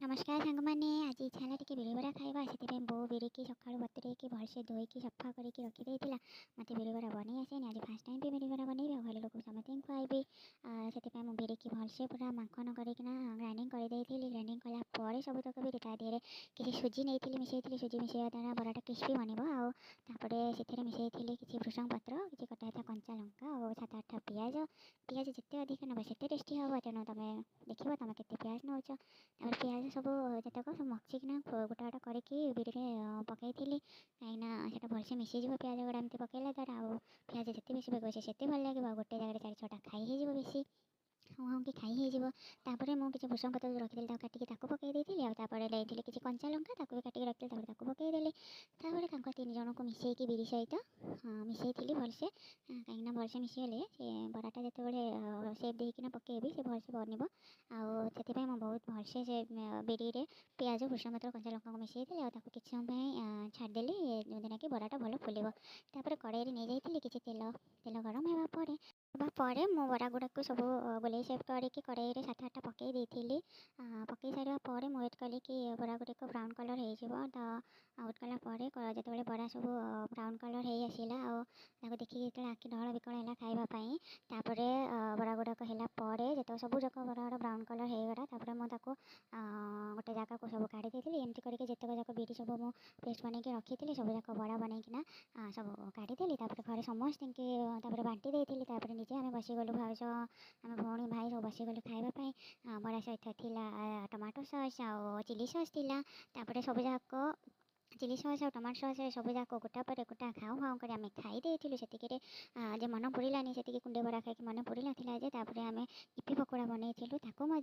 नमस्कार सांग मैंने आज इच्छा है टे बिरीबरा खावा से बो बिरी की सका बतुरे भलसे धोईकी सफा करके रखी मत बिरीबरा बन आसे आज फास्ट टाइम भी बिरीबरा बनइबी घर लोग समस्त खुआबी से बिरी की भलसे पूरा माखन करना ग्राइंडिंग करदे ग्राइंडिंग कलापर सबतक भी दिहरे किसी सुजी नहीं मिसई सुजी मिसैया द्वारा बराटा क्रिस्पी बनब आउे मिसई किसी भृषंग पत्र किसी कटा था कंचा लंका और 7-8 पिज पिज जिते अधिक नब से टेस्टी हम तेणु तुम देख तुम के पिज नौ पिज सब जतक सब मक्चिकिना गोटा गोटा करके बिरी पकई कहीं भलसे मिसईज पिज गुड़ा एमती पकड़ा द्वारा पिज जिते बेसी पकड़ से भल लगे गोटे जगह 4-6टा खाई हो बेसी हाँ कि खाई होपर मुझे भूषण पत्र जो रखी काटिकी पकई देती किसी कंचा लंका भी काटिक रखी पकईदेली तीन जन को मिसईकी बिरी सहित मिसई भलसे कहीं भलसे मिसईगले बराटा जिते बड़े सेप देना पकईबी से भलसे बनब आती बहुत भलसे से बिरी पिज भूषण पत्र कंचा लंका को मिसई देली कि समय छाड़देली जो कि बराटा भल फुल कड़ाई नहीं जाइए किसी तेल तेल गरम होगापर मो बरा गुड़ाक सब गोल सेप करके कड़ाई 7-8टा पकई देती पकई सारापर वेट कली कि बरा गुड़िक ब्राउन कलर हो वेट कलापर जो बरा सब ब्राउन कलर हो आसला देखिए जो आखि ढल विकल है खावापर बरा गुड़ाक है जो सब जाक बरा ब्राउन कलर हो गला मुझे गोटे जगह को सब काढ़ी देती एमती करके जितक जाक बिरी सब मु पेस्ट बन रखी थी सब जाक बड़ा बनईकिना सब काढ़ीदेली घर समस्त बांटी देती निजे आम बसीगलु भाज आम भौणी भाई सब बसीगलु खावाई बड़ा सहित थी टमाटो सस आ चिली सस थी सब जाक चिली सस और टमाटो सस सब जाक गोटा पर गोटा खाऊ खाऊ कर आम खाई से मन पुरानी से कुंडे बरा खाई मन पुरी नाला आम इपी पकोड़ा बनईलु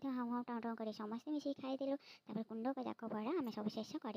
हाउ हाउ टाउ टाउ कर समस्ते मिसिक खाईदेलु कुंडक जाक बड़ा आम सब शेष कर।